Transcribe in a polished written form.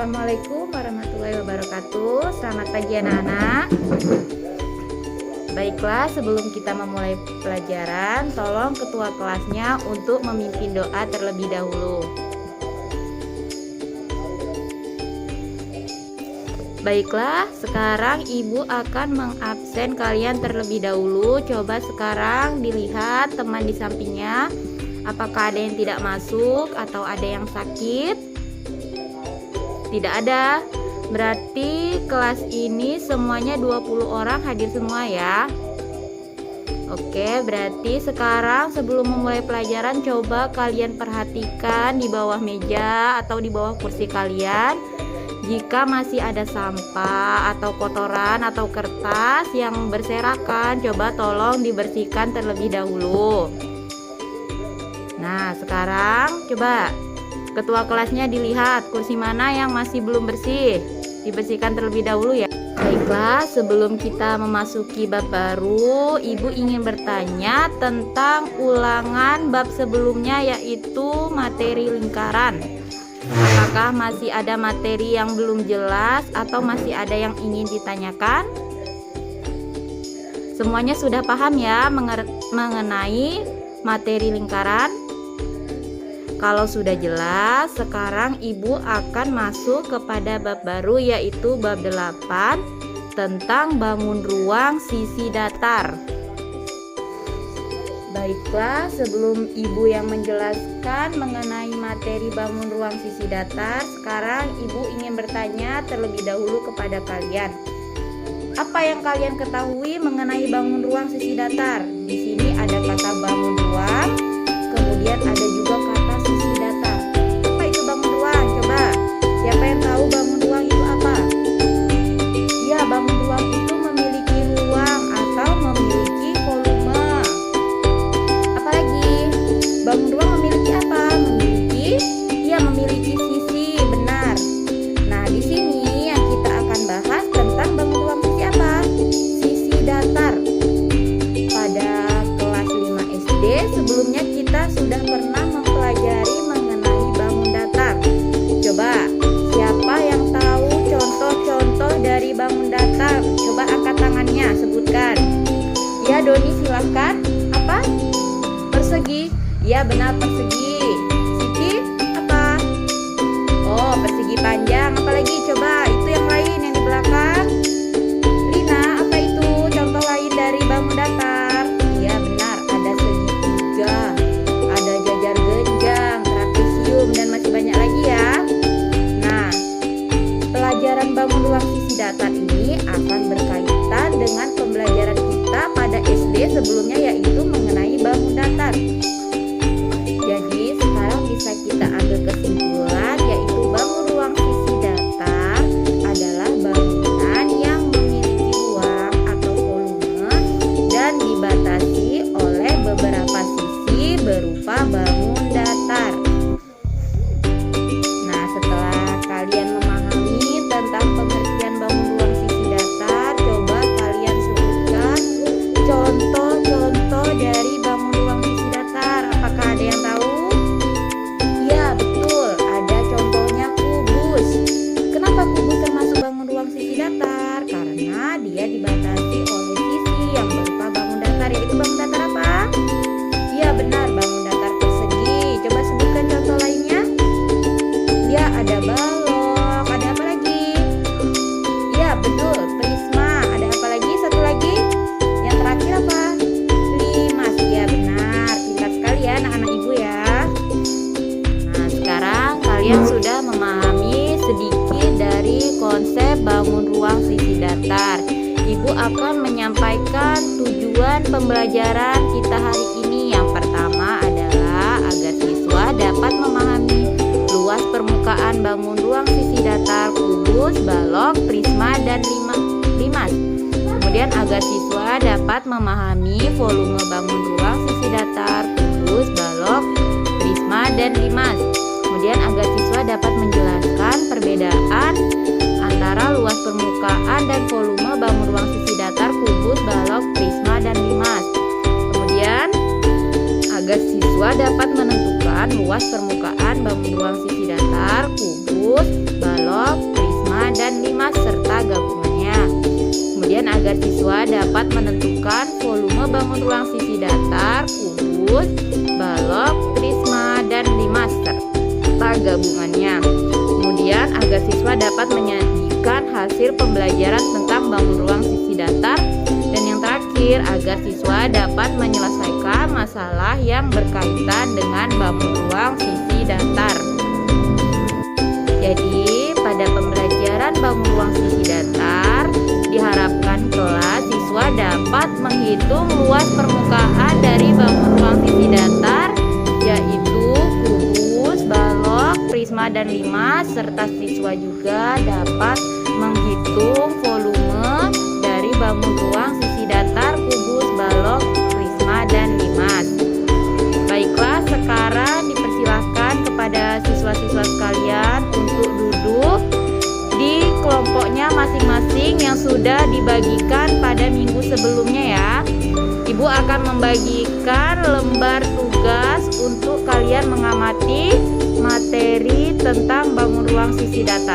Assalamualaikum warahmatullahi wabarakatuh. Selamat pagi anak-anak. Baiklah, sebelum kita memulai pelajaran, tolong ketua kelasnya untuk memimpin doa terlebih dahulu. Baiklah, sekarang ibu akan mengabsen kalian terlebih dahulu. Coba sekarang dilihat teman di sampingnya. Apakah ada yang tidak masuk atau ada yang sakit? Tidak ada. Berarti kelas ini semuanya 20 orang hadir semua ya. Oke, berarti sekarang sebelum memulai pelajaran, coba kalian perhatikan di bawah meja atau di bawah kursi kalian. Jika masih ada sampah atau kotoran atau kertas yang berserakan, coba tolong dibersihkan terlebih dahulu. Nah, sekarang coba ketua kelasnya dilihat kursi mana yang masih belum bersih, dibersihkan terlebih dahulu ya. Baiklah, sebelum kita memasuki bab baru, ibu ingin bertanya tentang ulangan bab sebelumnya, yaitu materi lingkaran. Apakah masih ada materi yang belum jelas atau masih ada yang ingin ditanyakan? Semuanya sudah paham ya mengenai materi lingkaran? Kalau sudah jelas, sekarang ibu akan masuk kepada bab baru, yaitu bab 8 tentang bangun ruang sisi datar. Baiklah, sebelum ibu yang menjelaskan mengenai materi bangun ruang sisi datar, sekarang ibu ingin bertanya terlebih dahulu kepada kalian. Apa yang kalian ketahui mengenai bangun ruang sisi datar? Di sini ada kata bangun ruang, kemudian ada juga kata sisi datar. Apa itu bangun ruang? Coba, siapa yang tahu bangun ruang itu apa? Ya, bangun ruang itu memiliki ruang atau memiliki volume. Apalagi, bangun ruang memiliki apa? Memiliki sisi, benar. Nah, di sini yang kita akan bahas tentang bangun ruang sisi apa? Sisi datar. Pada kelas 5 SD sebelumnya kita sudah pernah mempelajari mengenai bangun datar. Coba, siapa yang tahu contoh-contoh dari bangun datar? Coba angkat tangannya, sebutkan. Ya, Doni silahkan. Apa? Persegi. Ya, benar, persegi. Siti, apa? Oh, persegi panjang. Apalagi? Coba, itu yang lain yang di belakang. Lina, apa itu contoh lain dari bangun datar? Ya, benar, ada segitiga, ada jajar genjang, trapesium, dan masih banyak lagi ya. Nah, pelajaran bangun ruang sisi datar ini akan berkaitan dengan pembelajaran kita pada SD sebelumnya, yaitu mengenai bangun datar. Jadi sekarang bisa kita ambil kesimpulan, yaitu bangun ruang sisi datar adalah bangunan yang memiliki ruang atau volume dan dibatasi oleh beberapa sisi berupa bangun datar. Nah, setelah kalian memahami tentang pengertian bangun ruang sisi datar, coba kalian sebutkan contoh-contoh dari bangun ruang sisi datar. Apakah ada yang tahu? Ya, betul. Ada contohnya kubus. Kenapa kubus termasuk bangun ruang sisi datar? Karena dia dibatasi oleh sisi yang berupa bangun datar, yaitu bangun datar apa? Ya, benar, bangun datar persegi. Coba sebutkan contoh lainnya. Ya, ada balok. Ada apa lagi? Ya, betul, prisma. Ada apa lagi? Satu lagi. Yang terakhir apa? Limas. Ya, benar. Pintar sekali ya anak-anak ibu ya. Nah, sekarang kalian sudah memahami sedikit dari konsep bangun ruang sisi datar. Ibu akan menyampaikan tujuan pembelajaran kita hari ini. Yang pertama adalah agar siswa dapat memahami luas permukaan bangun ruang sisi datar, kubus, balok, prisma, dan limas. Kemudian agar siswa dapat memahami volume bangun ruang sisi datar, kubus, balok, prisma, dan limas. Kemudian agar siswa dapat menjelaskan perbedaan antara luas permukaan dan volume bangun ruang sisi datar, kubus, balok, prisma, dan limas. Kemudian agar siswa dapat menentukan luas permukaan bangun ruang sisi datar, kubus, kubus, balok, prisma, dan limas serta gabungannya. Kemudian agar siswa dapat menentukan volume bangun ruang sisi datar, kubus, balok, prisma, dan limas serta gabungannya. Kemudian agar siswa dapat menyajikan hasil pembelajaran tentang bangun ruang sisi datar. Dan yang terakhir, agar siswa dapat menyelesaikan masalah yang berkaitan dengan bangun ruang sisi datar. Jadi, pada pembelajaran bangun ruang sisi datar, diharapkan kelas siswa dapat menghitung luas permukaan dari bangun ruang sisi datar, yaitu kubus, balok, prisma, dan limas, serta siswa juga dapat menghitung volume dari bangun ruang sisi datar, kubus, balok, prisma, dan limas. Baiklah, sekarang dipersilahkan kepada siswa-siswa sekalian untuk duduk di kelompoknya masing-masing yang sudah dibagikan pada minggu sebelumnya ya. Ibu akan membagikan lembar tugas untuk kalian mengamati materi tentang bangun ruang sisi datar.